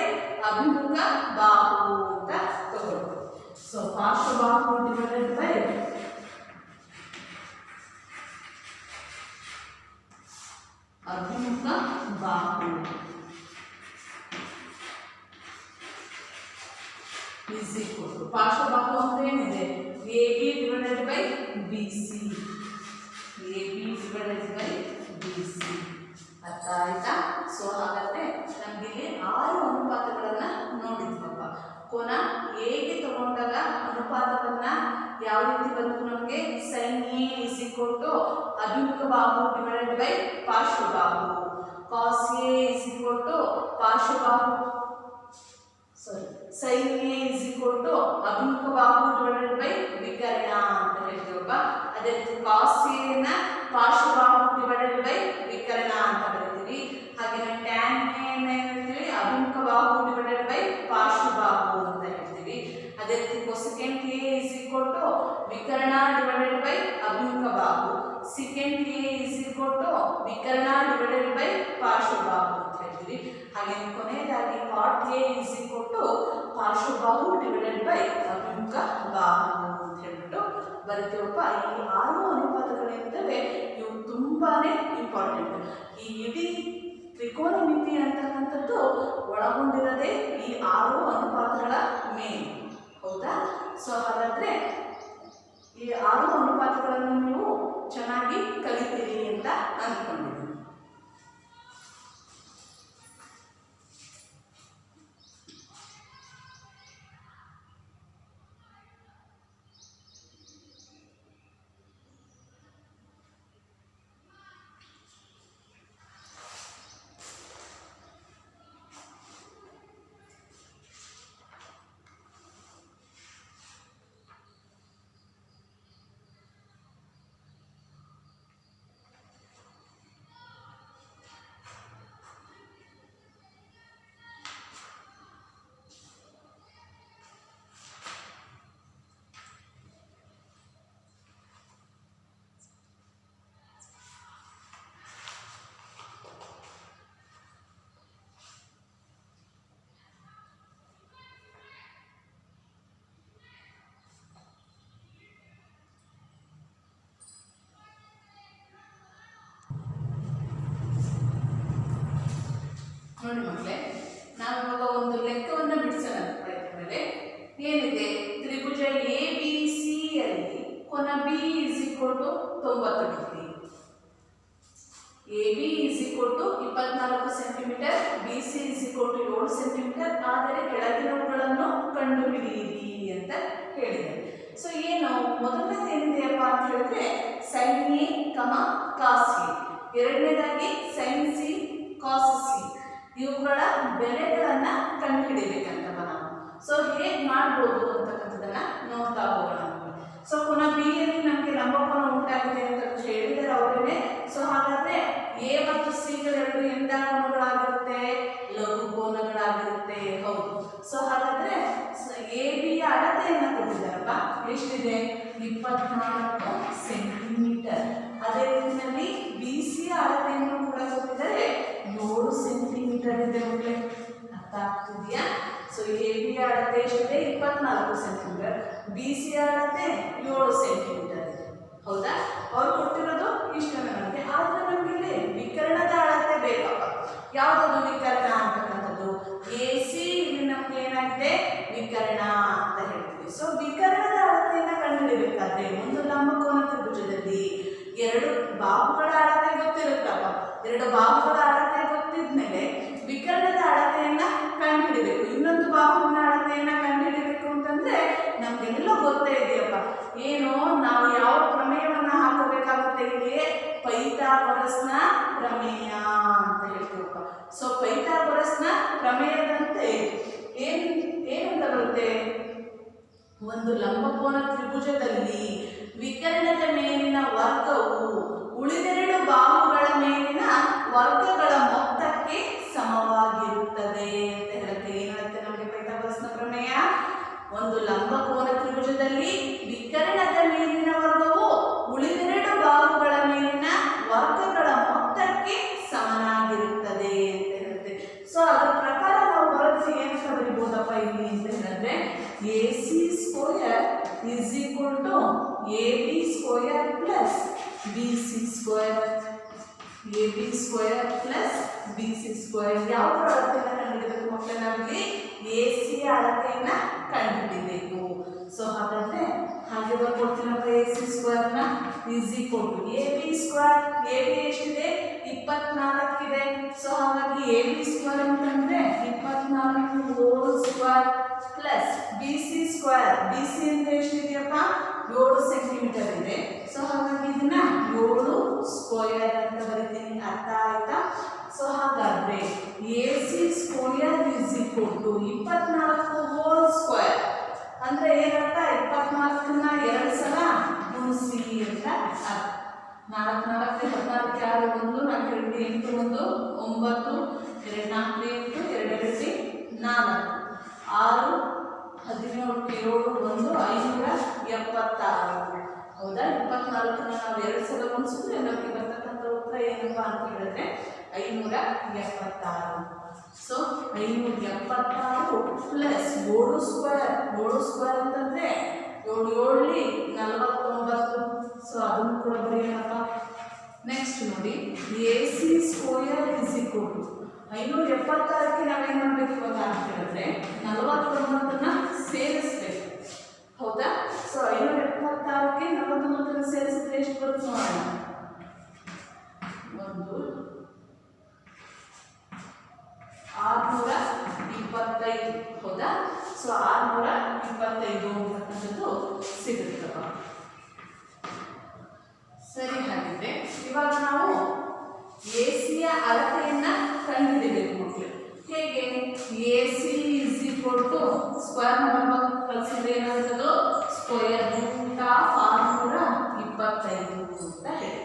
ಅಭಿಮುಖ ಬಾಹು ಅಂತ ತಗೊಳ್ತೀವಿ. ಸೊ ಪಾರ್ಶ್ವಬಾಹು ಡಿವೈಡೆಡ್ ಬೈ ಅಭಿಮುಖ ಬಾಹು is equal to ಪಾರ್ಶ್ವಬಾಹು ಅಂದ್ರೆ ಏನಿದೆ? AB divided by BC. ಅರ್ಥ ಆಯ್ತಾ? ಸೊ ಹಾಗಾದ್ರೆ ನಮ್ಗೆ 6 ಅನುಪಾತಗಳನ್ನ ನೋಡಿ ಇವನ್ನ ಹೇಗೆ ತಗೊಂಡಾಗ ಅನುಪಾತವನ್ನ ಯಾವ ರೀತಿ ಬಂತು ನಮಗೆ sin A is equal to ಅಭಿಮುಖ ಬಾಹು divided by ಪಾರ್ಶ್ವ ಬಾಹು, cos A is equal to ಪಾರ್ಶ್ವ ಬಾಹು sin A is equal to ಅಭಿಮುಖ ಬಾಹು divided by ವಿಕರ್ಣ ಅಂತ ಹೇಳ್ತೀವಪ್ಪ. ಅದೇ ರೀತಿ cos A ನ ಪಾರ್ಶ್ವ ಬಾಹು divided by ವಿಕರ್ಣ ಅಂತ ಬರೀತೀವಿ. ಹಾಗೆ tan A ನ ಹೇಳ್ತೀವಿ ಅಭಿಮುಖ ಬಾಹು divided by ಪಾರ್ಶ್ವ ಬಾಹು ಅಂತ ಹೇಳ್ತೀವಿ. ಅದೇ ರೀತಿ cosecant A is equal to ವಿಕರ್ಣ divided by ಅಭಿಮುಖ ಬಾಹು, secant A is equal to ವಿಕರ್ಣ divided by ಪಾರ್ಶ್ವ ಬಾಹು ಅಂತ ಹೇಳ್ತೀವಿ. ಹಾಗೆ ಕೊನೆಯದಾಗಿ cot A is equal to ಪಾರ್ಶ್ವ ಬಾಹು divided by ಅಭಿಮುಖ ಬಾಹು ಅಂತ ಹೇಳ್ಬಿಟ್ಟು ಬರೀತೀವಪ್ಪ. ಈ 6 ಅನುಪಾತಗಳೇನಿದ್ದಾವೆ ಇವು ತುಂಬಾನೇ ಇಂಪಾರ್ಟೆಂಟ್. ಈ ಇಡೀ ತ್ರಿಕೋನಮಿತಿ ಅಂತಕ್ಕಂಥದ್ದು ಒಳಗೊಂಡಿರೋದೇ ಈ 6 ಅನುಪಾತಗಳ ಮೇಲೆ, ಹೌದಾ? ಸೊ ಹಾಗಾದ್ರೆ ಈ 6 ಅನುಪಾತಗಳನ್ನು ನೀವು ಚೆನ್ನಾಗಿ ಕಲಿತೀರಿ ಅಂತ ಅಂದ್ಕೊಂಡಿದ್ದೀನಿ. ನೋಡಿ ಮಕ್ಕಳೇ, ನಾವಿವಾಗ ಒಂದು ಲೆಕ್ಕವನ್ನು ಬಿಡಿಸೋಣ ಪ್ರಯತ್ನದಲ್ಲಿ. ಏನಿದೆ, ತ್ರಿಭುಜ ಎ ಬಿ ಸಿ ಯಲ್ಲಿ ಕೋನ B is equal to 90 degree. A B is equal to 24 centimetre, B C is equal to 7 centimetre. ಆದರೆ ಕೆಳಗಿನವುಗಳನ್ನು ಕಂಡುಹಿಡಿಯಿರಿ ಅಂತ ಹೇಳಿದೆ. ಸೊ ಏನು ಮೊದಲನೇದು ಏನಿದೆಯಪ್ಪ ಅಂತ ಹೇಳಿದ್ರೆ sin A, cos A. ಎರಡನೇದಾಗಿ sin C, cos C. ಇವುಗಳ ಬೆಲೆಗಳನ್ನ ಕಂಡುಹಿಡಿಯಬೇಕಂತವ ನಾವು. ಸೊ ಹೇಗೆ ಮಾಡ್ಬೋದು ಅಂತಕ್ಕಂಥದ್ದನ್ನ ನೋಡ್ತಾ ಹೋಗೋಣ. ಸೊ ಕೋನ ಬಿ ಯಲ್ಲಿ ನಮಗೆ ಲಂಬಕೋನ ಉಂಟಾಗಿದೆ ಅಂತ ಹೇಳಿದರೆ ಅವರೇ. ಸೊ ಹಾಗಾದ್ರೆ ಎ ಮತ್ತು ಸಿ ಗಳೆರಡು ಎಂಥ ಕೋನಗಳಾಗಿರುತ್ತೆ? ಲಘು ಕೋನಗಳಾಗಿರುತ್ತೆ. ಹೌದು. ಸೊ ಹಾಗಾದ್ರೆ ಎ ಬಿ ಯ ಅಳತೆಯನ್ನ ಕೊಟ್ಟಿದ್ದಾರಪ್ಪ. ಎಷ್ಟಿದೆ? 24 ಸೆಂಟಿಮೀಟರ್. ಅದೇ ರೀತಿಯಲ್ಲಿ ಬಿ ಸಿ ಯ ಅಳತೆಯನ್ನು ಕೂಡ ಕೊಟ್ಟಿದ್ದಾರೆ, 7 ಸೆಂಟಿಮೀಟರ್ ಇದೆ ಮಕ್ಕಳೇ. ಅರ್ಥ ಆಗ್ತಿದೆಯಾ? ಸೊ ಎ ಬಿ ಯ ಅಳತೆ ಎಷ್ಟಿದೆ? 24 ಸೆಂಟಿಮೀಟರ್. ಬಿ ಸಿ ಯ ಅಳತೆ 7 ಸೆಂಟಿಮೀಟರ್ ಇದೆ. ಹೌದಾ? ಅವ್ರು ಕೊಟ್ಟಿರೋದು ಇಷ್ಟನೇ ನಮಗೆ. ಆದ್ರೆ ನಮಗೆ ಇಲ್ಲಿ ವಿಕರ್ಣದ ಅಳತೆ ಬೇಕಪ್ಪ. ಯಾವುದದು ವಿಕರ್ಣ ಅಂತಕ್ಕಂಥದ್ದು? ಎ ಸಿ ಇಲ್ಲಿ ನಮ್ಗೆ ಏನಾಗಿದೆ? ವಿಕರ್ಣ ಅಂತ ಹೇಳ್ತೀವಿ. ಸೊ ವಿಕರ್ಣದ ಅಳತೆಯನ್ನ ಕಂಡುಹಿಡಿಯಬೇಕಾದ್ರೆ ಒಂದು ಲಂಬಕೋನ ತ್ರಿಭುಜದಲ್ಲಿ 2 ಬಾಹುಗಳ ಅಳತೆ ಗೊತ್ತಿರುತ್ತಪ್ಪ. 2 ಬಾಹುಗಳ ಅಳತೆ ಗೊತ್ತಿದ್ಮೇಲೆ ವಿಕರ್ಣದ ಅಳತೆಯನ್ನ ಕಂಡುಹಿಡಿಬೇಕು. ಇನ್ನೊಂದು ಬಾಹುವಿನ ಅಳತೆಯನ್ನ ಕಂಡುಹಿಡಿಬೇಕು ಅಂತಂದ್ರೆ ನಮ್ಗೆಲ್ಲ ಗೊತ್ತೇ ಇದೆಯಪ್ಪ. ಏನು, ನಾವು ಯಾವ ಪ್ರಮೇಯವನ್ನ ಹಾಕಬೇಕಾಗುತ್ತೆ ಇಲ್ಲಿ? ಪೈಥಾಗೊರಸ್ನ ಪ್ರಮೇಯ ಅಂತ ಹೇಳ್ತೀವಪ್ಪ. ಸೊ ಪೈಥಾಗೊರಸ್ನ ಪ್ರಮೇಯದಂತೆ ಏನಂತ ಬರುತ್ತೆ? ಒಂದು ಲಂಬಕೋನ ತ್ರಿಭುಜದಲ್ಲಿ ವಿಕರ್ಣದ ಮೇಲಿನ ವರ್ಗವು ಉಳಿದೆರಡು ಬಾಹುಗಳ ಮೇಲಿನ ವರ್ಗಗಳ ಮೊತ್ತಕ್ಕೆ ಸಮವಾಗಿರುತ್ತದೆ ಅಂತ ಹೇಳುತ್ತೆ. ಏನು ಹೇಳುತ್ತೆ ನಮಗೆ ಪೈಥಾಗೊರಸ್ನ ಪ್ರಮೇಯ? ಒಂದು ಲಂಬಕೋನ ತ್ರಿಭುಜದಲ್ಲಿ ವಿಕರ್ಣದ ಮೇಲಿನ ವರ್ಗವು ಉಳಿದೆರಡು ಬಾಹುಗಳ ಮೇಲಿನ ವರ್ಗಗಳ ಮೊತ್ತಕ್ಕೆ ಸಮನಾಗಿರುತ್ತದೆ ಅಂತ ಹೇಳುತ್ತೆ. ಸೊ ಅದರ ಪ್ರಕಾರ ನಾವು ಬರೆದು ಏನು ಬರೀಬಹುದಪ್ಪ ಇಲ್ಲಿ ಅಂತ ಹೇಳಿದ್ರೆ A C square is equal to A B square plus B C square. A B square plus B C square. ಯಾವ ಅಳತೆಯನ್ನು ಕಂಡುಹಿಡಿಯಬೇಕು ಮಕ್ಕಳೇ? ನಾವಿಲ್ಲಿ ಎ ಸಿ ಅಳತೆಯನ್ನ ಕಂಡುಹಿಡಿಯಬೇಕು. ಸೊ ಹಾಗಾದ್ರೆ ಹಾಗೆ ಬರ್ಕೊಡ್ತೀನಪ್ಪ. ಎ ಸಿ ಸ್ಕ್ವೇರ್ನ is equal to A B square. A B ಎಷ್ಟಿದೆ? 24 ಇದೆ. ಸೊ ಹಾಗಾಗಿ ಎ ಬಿ ಸ್ಕ್ವೇರ್ ಅಂತಂದ್ರೆ 24 whole square plus B C square. B C ಅಂತ ಎಷ್ಟಿದೆಯಪ್ಪ 7 ಸೆಂಟಿಮೀಟರ್ ಇದೆ. ಸೊ ಹಾಗಾಗಿ ಇದನ್ನ 7 ಸ್ಕ್ವೇರ್ ಅಂತ ಬರೀತೀನಿ. ಅರ್ಥ ಆಯ್ತಾ? ಸೊ ಹಾಗಾದ್ರೆ A C square is equal to 24 whole square ಅಂದ್ರೆ ಏನಂತ 24ನ್ನ 2 ಸಲ ಗುಣಿಸಿ ಅಂತ ಅರ್ಥ. 4 4 14 6 1 4 2 8 1 9 2 4 8 2 2 4 6 17 7 1 576. ಹೌದಾ? 24ನ್ನ ನಾವು 2 ಸಲ ಗುಣಿಸಿದ್ರೆ ನಮಗೆ ಬರ್ತಕ್ಕಂಥ ಉತ್ತರ ಏನಪ್ಪಾ ಅಂತ ಹೇಳಿದ್ರೆ 576. So 576 plus 7 square. 7 ಸ್ಕ್ವೇರ್ ಅಂತಂದ್ರೆ 7 7 49. ಸೊ ಅದನ್ನು ಕೂಡ ಬರೆಯೋಣಪ್ಪ. ನೆಕ್ಸ್ಟ್ ನೋಡಿ A C square is equal to 576ಕ್ಕೆ ನಾವೇನು ಮಾಡಬೇಕು ಇವಾಗ ಅಂತ ಹೇಳಿದ್ರೆ 49ನ್ನ ಸೇರಿಸ್ಬೇಕು. ಹೌದಾ? ಸೊ 576ಕ್ಕೆ 49ನ್ನ ಸೇರಿಸಿದ್ರೆ ಎಷ್ಟು ಬರುತ್ತೆ ನೋಡೋಣ. 625. ಹೌದಾ? ಸೊ 625 ಅಂತಕ್ಕಂಥದ್ದು ಸಿಗುತ್ತಪ್ಪ. ಸರಿ, ಹಾಗಿದ್ರೆ ಇವಾಗ ನಾವು ಎ ಸಿಯ ಅಳತೆಯನ್ನ ಕಂಡುಹಿಡಿಯಬೇಕು ಮಕ್ಕಳು. ಹೇಗೆ? A C is equal to square number ಕಳಿಸಿದ್ರೆ ಏನಾಗುತ್ತದು ಸ್ಕ್ವೇರ್ ರೂಟ್ ಆಫ್ 625 ಅಂತ ಹೇಳಿ.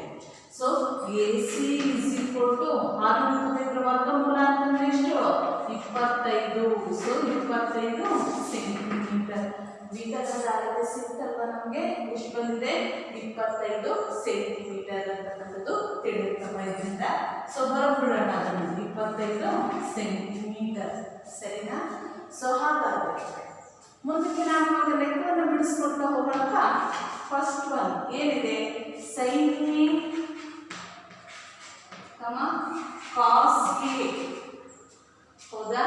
So A C is equal to 625 ವರ್ಗಮೂಲ ಅಂತಂದ್ರೆ ಎಷ್ಟು? 25. So 25 centimetre. ವಿತರಣದ ಅಳತೆ ಸಿಗುತ್ತಲ್ವ ನಮಗೆ? ಎಷ್ಟು ಬಂದಿದೆ? 25 ಸೆಂಟಿಮೀಟರ್ ಅಂತಕ್ಕಂಥದ್ದು ತಿಳಿಯುತ್ತಪ್ಪ ಇದರಿಂದ. ಸೊ ಬರೋಬಿಡೋಣ ಅದನ್ನು 25 ಸೆಂಟಿಮೀಟರ್. ಸರಿನಾ? ಸೊ ಹಾಗಾದ್ರೆ ಮುಂದಕ್ಕೆ ನಾವು ಇವಾಗ ಲೆಕ್ಕವನ್ನು ಬಿಡಿಸ್ಕೊಳ್ತಾ ಹೋಗೋಣ. ಫಸ್ಟ್ ಒನ್ ಏನಿದೆ? Sine A cos A. ಹೌದಾ?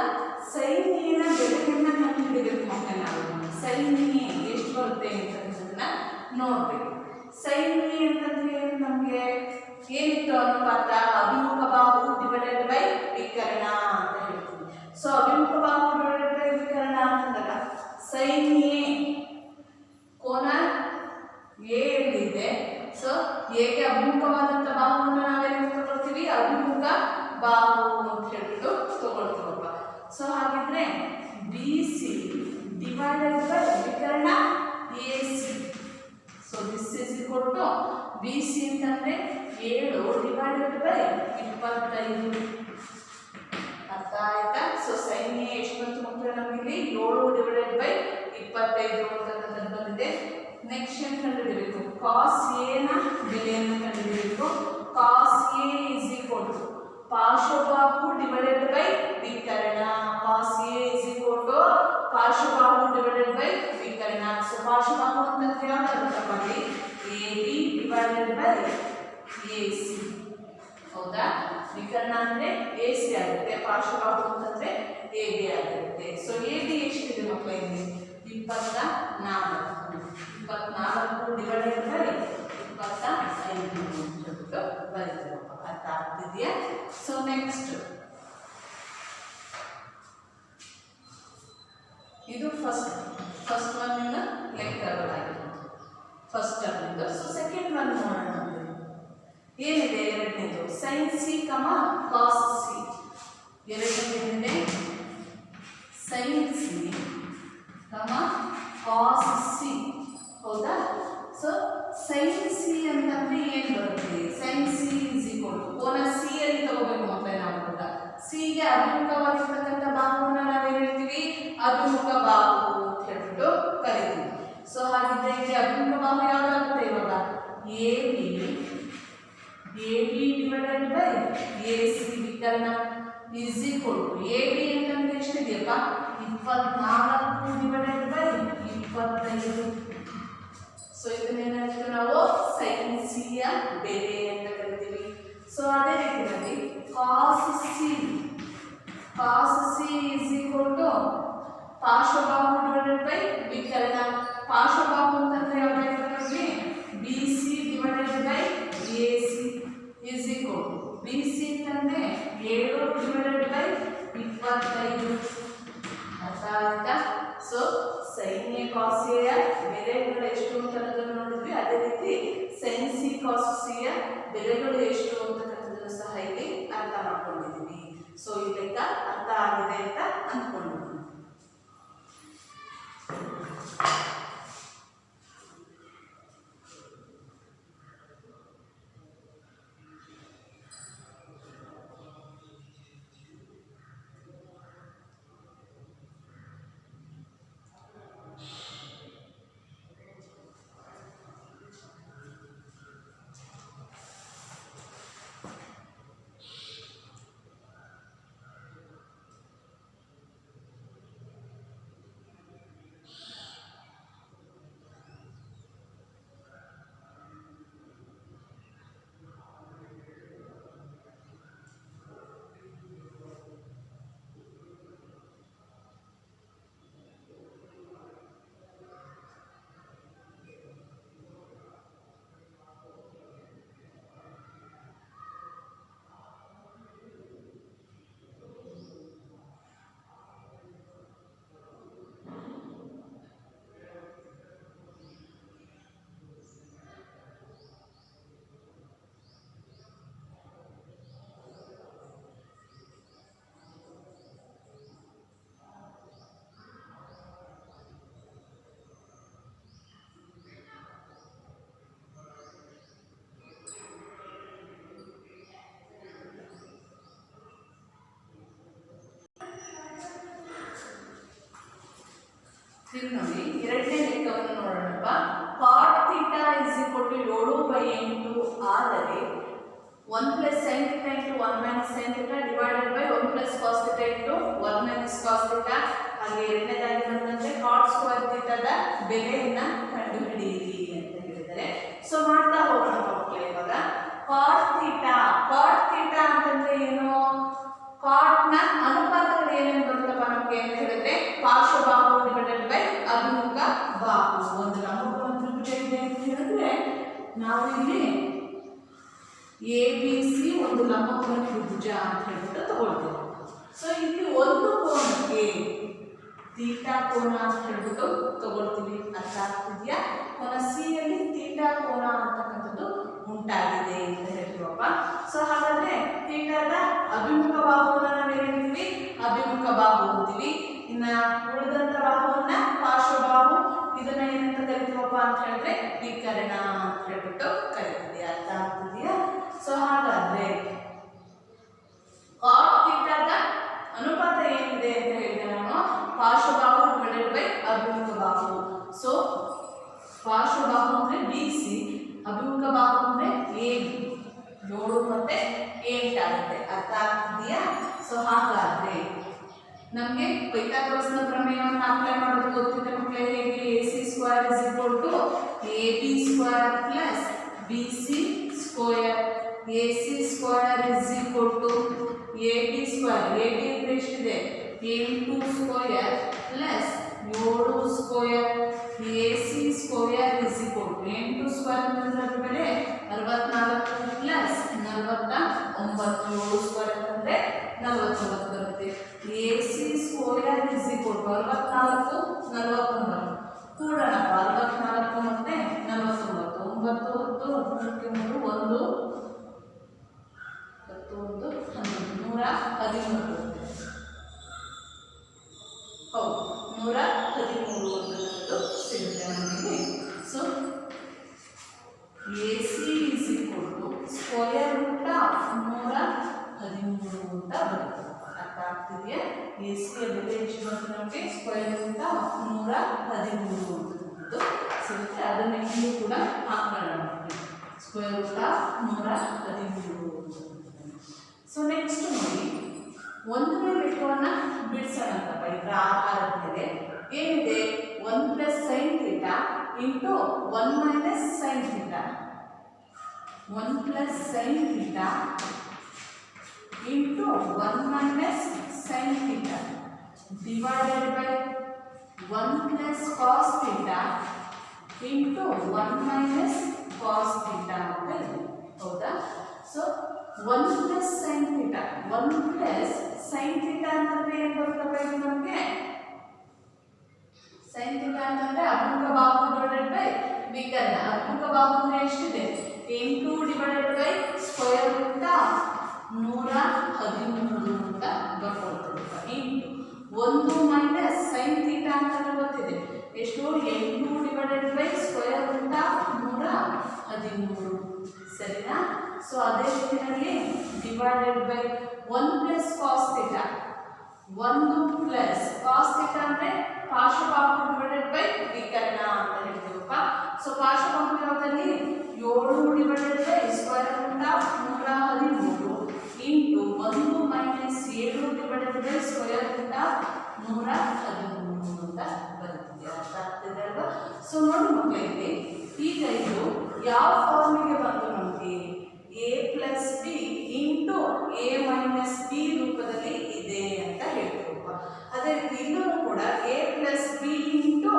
ಸೈನ್ ಎನ ಬೆಲೆಯನ್ನ ಕಂಡುಹಿಡಿಯಬೇಕು ಮಕ್ಕಳ. ನಾವು ಸೈನ್ ಎ ಎಷ್ಟು ಬರುತ್ತೆ ಅಂತಕ್ಕಂಥದ್ದನ್ನ ನೋಡ್ಬೇಕು. ಸೈನ್ ಎ ಅಂತಂದ್ರೆ ಏನು? ನಮಗೆ ಏನಿತ್ತು ಅನುಪಾತ? ಅಭಿಮುಖ ಬಾಹು ಡಿವೈಡೆಡ್ ಬೈ ವಿಕರ್ಣ ಅಂತ ಹೇಳ್ತೀವಿ. ಸೊ ಅಭಿಮುಖ ಬಾಹು ಡಿವೈಡೆಡ್ ಬೈ ವಿಕರ್ಣ ಅಂತಂದಾಗ ಸೈನ್ ಎ ಕೋನ ಎ ಇದೆ. ಸೊ ಎಗೆ ಅಭಿಮುಖವಾದಂಥ ಬಾಹುವನ್ನು ನಾವೇನು ತಗೊಳ್ತೀವಿ? ಅಭಿಮುಖ ಬಾಹು ಅಂತ ಹೇಳ್ಬಿಟ್ಟು ತಗೊಳ್ತೀವಪ್ಪ. ಸೊ ಹಾಗಿದ್ರೆ ಬಿ ಸಿ ಡಿವೈಡೆಡ್ ಬೈ ವಿಕರ್ಣ A C. So this is equal to B C ಅಂತಂದ್ರೆ 7 ಡಿವೈಡೆಡ್ ಬೈ 25. ಅರ್ಥ ಆಯ್ತಾ? ಸೊ ಸೈನ್ ಎ ಎಷ್ಟು ಬಂತು ಮಕ್ಕಳು? ನಮಗೆ 7 ಡಿವೈಡೆಡ್ ಬೈ 25 ಅಂತಕ್ಕಂಥದ್ದು ಬಂದಿದೆ. ನೆಕ್ಸ್ಟ್ ಏನು ಕಂಡುಹಿಡಿಯಬೇಕು? ಕಾಸ್ ಎ ನ ಬೆಲೆಯನ್ನು ಕಂಡುಹಿಡಿಯಬೇಕು. Cos A is equal to ಪಾರ್ಶ್ವಬಾಹು ಡಿವೈಡೆಡ್ ಬೈ ವಿಕರ್ಣ. Cos A is equal to ಪಾರ್ಶ್ವಬಾಹು ಡಿವೈಡೆಡ್ ಬೈ ವಿಕರ್ಣ. ಸೊ ಪಾರ್ಶ್ವಬಾಹು ಅಂತಂದ್ರೆ ಯಾವ್ದಾಗುತ್ತಪ್ಪ? A B divided by A C. ಹೌದಾ? ವಿಕರ್ಣ ಅಂದ್ರೆ ಎ ಸಿ ಆಗುತ್ತೆ, ಪಾರ್ಶ್ವಬಾಹು ಅಂತಂದ್ರೆ ಎ ಬಿ ಆಗಿರುತ್ತೆ. ಸೊ ಎ ಬಿ ಎಷ್ಟಿದೆ ಮಕ್ಕಳಿಗೆ? 24 ಡಿವೈಡೆಡ್ ಬೈ 25 ಅಂತ ಬರೀತೀವಪ್ಪ. ಅರ್ಥ ಆಗ್ತಿದೆಯಾ? ಸೊ ನೆಕ್ಸ್ಟ್ ಇದು ಫಸ್ಟ್ ಒನ್ ಲೆಕ್ಕಗಳಾಗಿದೆ. ಫಸ್ಟ್ ಟರ್ಮಿಂದು. ಸೊ ಸೆಕೆಂಡ್ ಒನ್ ನೋಡೋಣ. ಏನಿದೆ ಎರಡನೇದು? Sign C cos C. ಎರಡನೇದಿದೆ ಸೈನ್ ಸಿ ಕಾಸ್ ಸಿ. ಹೌದಾ? ಸೊ ಸೈನ್ ಸಿ ಅಂತಂದ್ರೆ ಏನು ಬರುತ್ತೆ? Sine C is equal to ಕೋನ ಸಿ ಅಲ್ಲಿ ತಗೋಬೇಕು ಮಕ್ಕಳೇ. ನಾವು ಕೂಡ ಸಿಗೆ ಅಭಿಮುಖವಾಗಿರ್ತಕ್ಕಂಥ ಬಾಹುವನ್ನು ನಾವೇನು ಹೇಳ್ತೀವಿ? ಅಭಿಮುಖ ಬಾಹು ಅಂತ ಹೇಳ್ಬಿಟ್ಟು ಕರಿತೀವಿ. ಸೊ ಹಾಗಿದ್ರೆ ಇಲ್ಲಿ ಅಭಿಮುಖ ಬಾಹು ಯಾವ್ದಾಗುತ್ತೆ ಇವಾಗ? A B divided by A C ವಿಕರ್ಣ is equal to A B ಅಂತಂದ್ರೆ ಎಷ್ಟಿದೆಯಪ್ಪ? 24 ಡಿವೈಡೆಡ್ ಬೈ 25. ಸೊ ಇದನ್ನೇನು ಹೇಳ್ತೀವಿ ನಾವು? ಸೈನ್ ಸಿಯ ಬೆಲೆ ಅಂತ ಕರಿತೀವಿ. ಸೊ ಅದೇ ರೀತಿಯಲ್ಲಿ cos C is equal to ಪಾರ್ಶ್ವಬಾಹು ಡಿವೈಡೆಡ್ ಬೈ ವಿಕರ್ಣ. ಪಾರ್ಶ್ವಬಾಹು ಅಂತಂದ್ರೆ ಯಾವ್ದಾಗುತ್ತೆ? B C divided by A C is equal to B C ಅಂತಂದ್ರೆ 7 ಡಿವೈಡೆಡ್ ಬೈ 25. ಅರ್ಥ ಆಯ್ತಾ? So sine A cos A ಯ ಬೆಲೆಗಳು ಎಷ್ಟು ಅಂತ ಅನ್ನೋದನ್ನು ನೋಡಿದ್ವಿ. ಅದೇ ರೀತಿ ಸೈನ್ ಸಿ ಕಾಸ್ ಸಿ ಯ ಬೆಲೆಗಳು ಎಷ್ಟು ಅಂತಕ್ಕಂಥದ್ದನ್ನು ಸಹ ಇಲ್ಲಿ ಅರ್ಥ ಮಾಡ್ಕೊಂಡಿದ್ದೀವಿ. ಸೊ ಈ ಲೆಕ್ಕ ಅರ್ಥ ಆಗಿದೆ ಅಂತ ಅಂದ್ಕೊಂಡಿದ್ದೀವಿ. ಇಲ್ಲಿ ನೋಡಿ ಎರಡನೇ ಲೆಕ್ಕವನ್ನು ನೋಡೋಣಪ್ಪ. Cot theta is equal to 7/8 ಆದರೆ 1 plus sine theta into 1 minus sine theta divided by 1 plus cos theta into 1 minus cos theta. ಹಾಗೆ ಎರಡನೇದಾಗಿ ಬಂದಂತೆ ಕಾಟ್ ಸ್ಕ್ವೇರ್ ಥೀಟಾದ ಬೆಲೆಯನ್ನ ಕಂಡುಹಿಡಿಯಿರಿ ಅಂತ ಹೇಳಿದ್ದಾರೆ. ಸೊ ಮಾಡ್ತಾ ಹೋಗೋಣ ಮಕ್ಕಳೇ. ಇವಾಗ ಕಾಟ್ ಥೀಟಾ ಅಂತಂದ್ರೆ ಏನು? ಕಾಟ್ನ ಅನುಪಾತಗಳು ಏನೇನು ಬರುತ್ತಪ್ಪ ನಮಗೆ ಅಂತ ಹೇಳಿದ್ರೆ ಪಾರ್ಶ್ವಬಾಹು ಡಿವೈಡೆಡ್ ಬೈ ಅಭಿಮುಖ ಬಾಹು. ಒಂದು ಲಂಬಕೋನ ತ್ರಿಭುಜ ಇದೆ ಅಂತ ಹೇಳಿದ್ರೆ ನಾವು ಇಲ್ಲಿ ABC ಒಂದು ಲಂಬಕೋನ ತ್ರಿಭುಜ ಅಂತ ಹೇಳ್ಬಿಟ್ಟು ತಗೊಳ್ತೇವೆ. ಸೊ ಇಲ್ಲಿ ಒಂದು ಕೋನಕ್ಕೆ ಥೀಟಾ ಕೋನ ಅಂತ ಹೇಳ್ಬಿಟ್ಟು ತಗೊಳ್ತೀವಿ. ಅರ್ಥ ಆಗ್ತಿದೆಯಾ? ಕೋನ ಸಿ ಯಲ್ಲಿ ಥೀಟಾ ಕೋನ ಅಂತಕ್ಕಂಥದ್ದು ಉಂಟಾಗಿದೆ ಅಂತ ಹೇಳ್ತೀವಪ್ಪ. ಸೊ ಹಾಗಾದ್ರೆ ಥೀಟಾದ ಅಭಿಮುಖ ಬಾಹುವನ್ನ ನಾವೇನಿರ್ತೀವಿ? ಅಭಿಮುಖ ಬಾಹು ಅಂತೀವಿ. ಇನ್ನ ಉಳಿದಂತ ಬಾಹುವನ್ನ ಪಾರ್ಶ್ವಬಾಹು. ಇದನ್ನ ಏನಂತ ಕರಿತೀವಪ್ಪ ಅಂತ ಹೇಳಿದ್ರೆ ವಿಕರ್ಣ ಅಂತ ಹೇಳ್ಬಿಟ್ಟು ಕರಿತೀವಿ. ಅರ್ಥ ಆಗ್ತಿದೆಯಾ? ಸೊ ಹಾಗಾದ್ರೆ ಕಾಟ್ ಥೀಟಾದ ಅನುಪಾತ ಏನಿದೆ ಅಂತ ಹೇಳಿದ್ರೆ ನಾನು ಪಾರ್ಶ್ವಬಾಹು ಡಿವೈಡೆಡ್ ಬೈ ಅಭಿಮುಖ ಬಾಹು. ಸೊ ಪಾರ್ಶ್ವಬಾಹು ಅಂದ್ರೆ BC, ಅಭಿಮುಖ ಬಾಹು ಅಂದ್ರೆ AB. 7 ಮತ್ತೆ 8 ಆಗುತ್ತೆ. ಅರ್ಥ ಆಗ್ತಿದೆಯಾ? ಸೊ ಹಾಗಾದ್ರೆ ನಮಗೆ ಪೈಥಾಗೋರಸ್ನ ಪ್ರಮೇಯವನ್ನು ಅಪ್ಲೈ ಮಾಡೋದು ಗೊತ್ತಿದೆ ಮಕ್ಕಳೇ. ಹೇಗೆ? AC square is equal to AB square plus BC square. AC square is equal to AB square. AB ಅಂದ್ರೆ ಎಷ್ಟಿದೆ? 8 square plus 7 square. AC square is equal to 8 square ಅಂತಂದ್ರೆ ಬೆಲೆ 64 ಪ್ಲಸ್ 49. 7 ಸ್ಕ್ವೇರ್ ಅಂತಂದ್ರೆ 49 ಬರುತ್ತೆ. AC square is equal to 64 49 ಕೂಡಣಪ್ಪ. 64 ಮತ್ತೆ 49 9 10 3 1 10 113 ಹೌದು 113 ಅನ್ನೋದು ಸಿಗುತ್ತೆ ನಮಗೆ. So AC is equal to square root of 113 ಅಂತ ಬರುತ್ತೆ. ಅರ್ಥ ಆಗ್ತಿದೆಯಾ? AC ಯ ಬೆಲೆ ಎಷ್ಟು ಬರುತ್ತೆ ನಮಗೆ? ಸ್ಕ್ವೇರ್ ರೂಟ್ ಆಫ್ 113 ಅಂತ ಸಿಗುತ್ತೆ. ಅದನ್ನ ಇಲ್ಲಿ ಕೂಡ ಹಾಕೋಣ. Square root of 113. So next ನೋಡಿ, ಒಂದನೇ ಲೆಕ್ಕವನ್ನ ಬಿಡಿಸೋಣಂತಪ್ಪ. ಇದರ ಆಧಾರದ ಮೇಲೆ ಏನಿದೆ? 1 plus sine theta into 1 minus sine theta. 1 plus sine theta into 1 minus sine theta divided by 1 plus cos theta into 1 minus cos theta ಅಂತ ಇದೆ. ಹೌದಾ? So 1 plus sine theta 1 plus sine theta ಅಂತಂದ್ರೆ ಏನು ಬರುತ್ತಪ್ಪ? ಇದು ನಮಗೆ ಸೈನ್ ಥೀಟಾ ಅಂತಂದ್ರೆ ಅಭಿಮುಖ ಬಾಹು ಡಿವೈಡೆಡ್ ಬೈ ವಿಕರ್ಣ. ಅಭಿಮುಖ ಬಾಹು ಅಂದ್ರೆ ಎಷ್ಟಿದೆ? 8 ಡಿವೈಡೆಡ್ ಬೈ ಸ್ಕ್ವೇರ್ ರೂಟ್ 113 ಅಂತ ಬರ್ಕೊಳ್ತೀವಿ. ಇಂಟು 1 ಮೈನಸ್ ಸೈನ್ ಥೀಟಾ ಅಂತ ಗೊತ್ತಿದೆ ಎಷ್ಟು? 8 ಡಿವೈಡೆಡ್ ಬೈ ಸ್ಕ್ವೇರ್ ರೂಟ್ 113. ಸರಿನಾ? ಸೊ ಅದೇ ರೀತಿಯಲ್ಲಿ divided by 1 plus cos theta. 1 plus cos theta ಅಂದ್ರೆ ಪಾರ್ಶ್ವಬಾಹು ಡಿವೈಡೆಡ್ ಬೈ ವಿಕರ್ಣ ಅಂತ ಹೇಳ್ತೀವಪ್ಪ. ಸೊ ಪಾರ್ಶ್ವಬಾಹು ಯಾವ್ದಲ್ಲಿ? 7 divided by square root 113 into 1 minus 7 divided by square root 113 ಅಂತ ಬರುತ್ತೆ. ಅರ್ಥ ಆಗ್ತಿದೆ ಅಲ್ವಾ? ಸೊ ನೋಡಿ ಮಕ್ಕಳಿಗೆ, ಈಗ ಇದು ಯಾವ ಫಾರ್ಮಿಗೆ ಬಂತು ನಮಗೆ? a plus B into a minus B ರೂಪದಲ್ಲಿ ಇದೆ ಅಂತ ಹೇಳ್ತೀವಪ್ಪ. ಅದೇ ರೀತಿ ಇಲ್ಲೂ ಕೂಡ a plus B into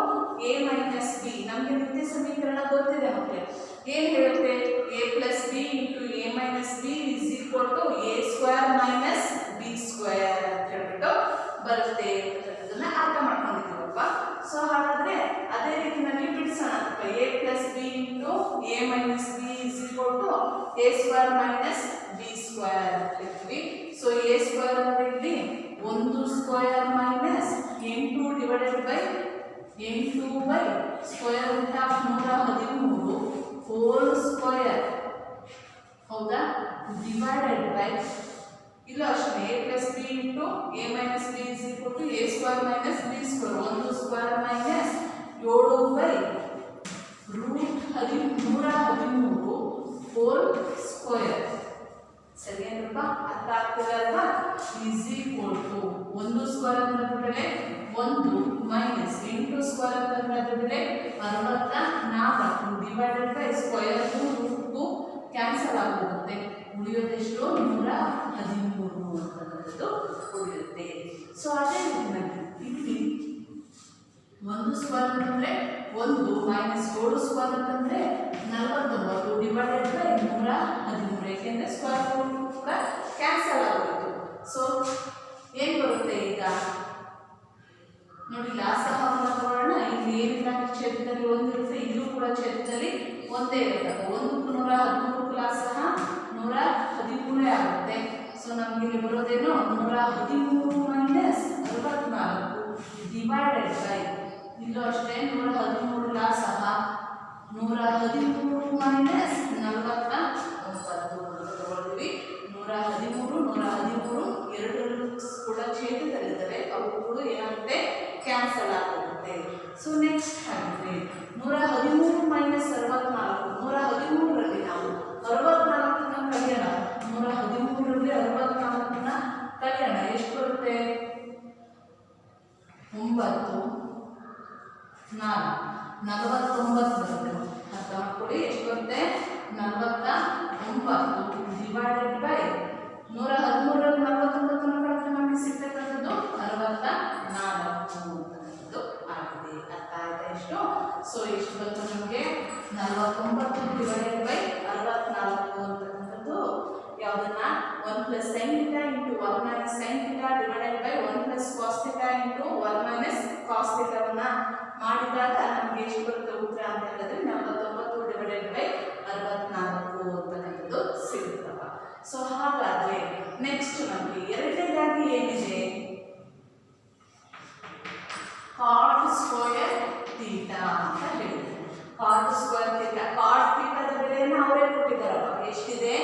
a minus B. ನಮಗೆ ನಿತ್ಯ ಸಮೀಕರಣ ಗೊತ್ತಿದೆ ಮಕ್ಕಳೇ. ಏನು ಹೇಳುತ್ತೆ? a plus B into a minus B is equal to a square minus B square ಅಂತ ಹೇಳ್ಬಿಟ್ಟು ಬರುತ್ತೆ ಅದನ್ನ ಅರ್ಥ ಮಾಡ್ಕೊಂಡಿದ್ದೀವಪ್ಪ. ಸೊ ಹಾಗಾದ್ರೆ ಅದೇ ರೀತಿಯಲ್ಲಿ ಬಿಡಿಸೋಣ. a plus B into a minus B is equal to a square minus B square ಅಂತ ಹೇಳ್ತೀವಿ. ಸೊ a ಸ್ಕ್ವೇರ್ ಅಂದ್ರೆ ಇಲ್ಲಿ 1 square minus 8 divided by 8 by square root 113 whole square. ಹೌದಾ? ಡಿವೈಡೆಡ್ ಬೈ ಇಲ್ಲ ಅಷ್ಟೇ a plus B into a minus B is equal to a square minus B square. 1 square minus 7 by root 113 whole square. ಸರಿಯೇನಪ್ಪ? ಅರ್ಥ ಆಗ್ತದೆ ಅಲ್ವಾ? Is equal to 1 square ಅಂತಂದ್ರೆ 1 minus 8 square ಅಂತಂದ್ರೆ 64 divided by square root cancel ಆಗುತ್ತೆ. ಉಳಿಯೋದೆಷ್ಟು? 113 ಅಂತಕ್ಕಂಥದ್ದು ಉಳಿಯುತ್ತೆ. So ಅದೇ ರೀತಿಯಾಗಿ ಇಲ್ಲಿ 1 ಸ್ಕ್ವೇರ್ ಅಂತಂದ್ರೆ 1 ಮೈನಸ್ 7 ಸ್ಕ್ವೇರ್ ಅಂತಂದ್ರೆ 49 ಡಿವೈಡೆಡ್ ಬೈ 113. ಯಾಕೆಂದ್ರೆ ಸ್ಕ್ವೇರ್ ರೂಟ್ ಕೂಡ ಕ್ಯಾನ್ಸಲ್ ಆಗೋಯ್ತು. ಸೊ ಏನು ಬರುತ್ತೆ ಈಗ ನೋಡಿ? ಲಾಸಹವನ್ನು ತಗೊಳ್ಳೋಣ. ಇಲ್ಲಿ ಏನಿಲ್ಲ ಛೇದದಲ್ಲಿ ಒಂದಿರುತ್ತೆ, ಇಲ್ಲೂ ಕೂಡ ಛೇದದಲ್ಲಿ ಒಂದೇ ಇರುತ್ತೆ. 113 ಲಾಸಹ 113 ಆಗುತ್ತೆ. ಸೊ ನಮ್ಗೆ ಇಲ್ಲಿ ಬರೋದೇನು? 113 ಮೈನಸ್ 64 ಡಿವೈಡೆಡ್ ಬೈ ಇಲ್ಲೂ ಅಷ್ಟೇ 113 ಲಾಸಹ 113 ಮೈನಸ್ 49 ತಗೊಳ್ತೀವಿ. 113 ಎರಡರಲ್ಲೂ ಕೂಡ ಛೇದದಲ್ಲಿದ್ದಾವೆ. ಅವು ಕೂಡ ಏನಾಗುತ್ತೆ? ಕ್ಯಾನ್ಸಲ್ ಆಗುತ್ತೆ. ಸೊ ನೆಕ್ಸ್ಟ್ ಹಾಗೆ 113 ಮೈನಸ್ 64. 113ರಲ್ಲಿ ನಾವು 64 ಕಲಿಯೋಣ. 113ರಲ್ಲಿ 64 ಕಲಿಯೋಣ. ಎಷ್ಟು ಬರುತ್ತೆ? 9 4 49 ಬರುತ್ತೆ. ಅರ್ಥ ಮಾಡ್ಕೊಳ್ಳಿ. ಎಷ್ಟು ಬರುತ್ತೆ? 49 ಡಿವೈಡೆಡ್ ಬೈ 113ರಲ್ಲಿ 49 ಕಳೆದ್ರೆ ನಮಗೆ ಸಿಗ್ತಕ್ಕಂಥದ್ದು 64 ಅಂತಕ್ಕಂಥದ್ದು ಆಗಿದೆ. ಅರ್ಥ ಆಯ್ತಾ? ಎಷ್ಟು? ಸೊ ಎಷ್ಟು ಬಂತು ನಮಗೆ? 49 ಡಿವೈಡೆಡ್ ಬೈ 64 ಅಂತಕ್ಕಂಥದ್ದು ಯಾವುದನ್ನ? 1 plus sine theta into 1 minus sine theta divided by 1 plus cos theta into 1 minus cos ಥೀಟಾವನ್ನ ಮಾಡಿದಾಗ ನಮಗೆ ಎಷ್ಟು ಬರುತ್ತೆ ಉತ್ತರ ಅಂತ ಹೇಳಿದ್ರೆ 49 ಡಿವೈಡೆಡ್ ಬೈ 64 ಅಂತಕ್ಕಂಥದ್ದು ಸಿಗುತ್ತಪ್ಪ. ಸೊ ಹಾಗಾದ್ರೆ ನೆಕ್ಸ್ಟ್ ನಮಗೆ ಎರಡನೇದಾಗಿ ಏನಿದೆ? ಕಾಟ್ ಸ್ಕ್ವೇರ್ ಥೀಟಾ ಅಂತ ಹೇಳಿದೆ. ಕಾಟ್ ಸ್ಕ್ವೇರ್ ಥೀಟಾ, ಕಾಟ್ ಥೀಟಾದ ಬೆಲೆಯನ್ನು ಅವರೇ ಕೊಟ್ಟಿದ್ದಾರಪ್ಪ. ಎಷ್ಟಿದೆ?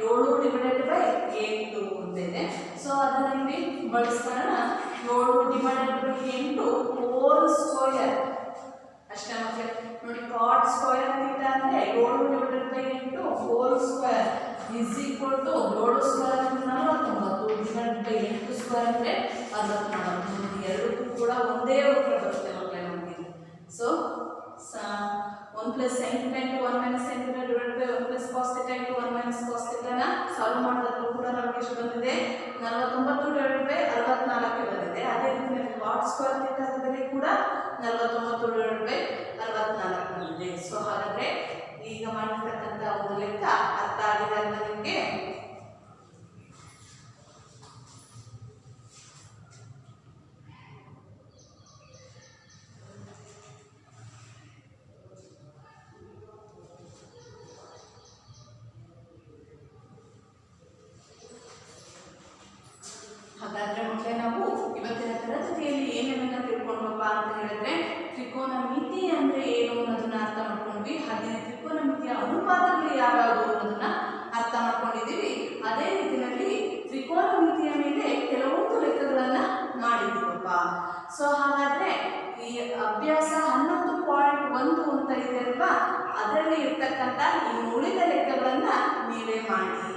7 ಡಿವೈಡೆಡ್ ಬೈ 8 ಅಂತಿದೆ. ಸೊ ಅದನ್ನ ಇಲ್ಲಿ ಬಳಸ್ಕೊಳ್ಳೋಣ. 7 ಡಿವೈಡೆಡ್ ಬೈ 8 ಹೋಲ್ ಸ್ಕ್ವೇರ್ ಅಷ್ಟೇ ಮಕ್ಕಳೇ. ನೋಡಿ, ಕಾಟ್ ಸ್ಕ್ವೇರ್ ಥೀಟಾ ಅಂದ್ರೆ 7 divided by 8 whole square is equal to 7 square ಅಂದ್ರೆ 49 ಡಿವೈಡೆಡ್ ಬೈ 8 ಸ್ಕ್ವೇರ್ ಅಂದ್ರೆ 64. ಎರಡಕ್ಕೂ ಕೂಡ ಒಂದೇ ಉತ್ತರ ಬರುತ್ತೆ ಮಕ್ಕಳೇ ನಮಗೆ. So 1 plus sine theta into 1 minus sine theta divided by 1 plus cos theta into 1 minus cos ಥೀಟಾನ ಸಾಲ್ವ್ ಮಾಡಿದ್ರು ಕೂಡ ನಮಗೆ ಎಷ್ಟು ಬಂದಿದೆ? 49 ಡಿವೈಡೆಡ್ ಬೈ 64 ಬಂದಿದೆ. ಅದೇ ರೀತಿ ಕಾಟ್ ಸ್ಕ್ವೇರ್ ಥೀಟಾದ ಬೆಲೆ ಕೂಡ 49 ಡಿವೈಡೆಡ್ ಬೈ 64 ಬಂದಿದೆ. ಸೊ ಹಾಗಾದ್ರೆ ಈಗ ಮಾಡಿರ್ತಕ್ಕಂಥ ಒಂದು ಲೆಕ್ಕ ಅರ್ಥ ಆಗಿದೆ ಅಂತ ನಿಮಗೆ? ಹಾಗಾದ್ರೆ ಮಕ್ಕಳೇ ನಾವು ಇವತ್ತಿನ ತರಗತಿಯಲ್ಲಿ ಏನೇನನ್ನ ತಿಳ್ಕೊಂಡ್ವಪ್ಪ ಅಂತ ಹೇಳಿದ್ರೆ ತ್ರಿಕೋನಮಿತಿ ಅಂದ್ರೆ ಏನು ಅನ್ನೋದನ್ನ ಅರ್ಥ ಮಾಡ್ಕೊಂಡ್ವಿ. ಹಾಗೆಯೇ ತ್ರಿಕೋನಮಿತಿಯ ಅನುಪಾತಗಳು ಯಾವ್ಯಾವುದು ಅನ್ನೋದನ್ನ ಅರ್ಥ ಮಾಡ್ಕೊಂಡಿದ್ದೀವಿ. ಅದೇ ರೀತಿಯಲ್ಲಿ ತ್ರಿಕೋನಮಿತಿಯ ಮೇಲೆ ಕೆಲವೊಂದು ಲೆಕ್ಕಗಳನ್ನ ಮಾಡಿದ್ದೀವಪ್ಪ. ಸೊ ಹಾಗಾದ್ರೆ ಈ ಅಭ್ಯಾಸ 11.1 ಅಂತ ಇದೆ ಅಲ್ವಾ, ಅದರಲ್ಲಿ ಇರ್ತಕ್ಕಂಥ ಈ ಉಳಿದ ಲೆಕ್ಕಗಳನ್ನ ನೀವೇ ಮಾಡಿ.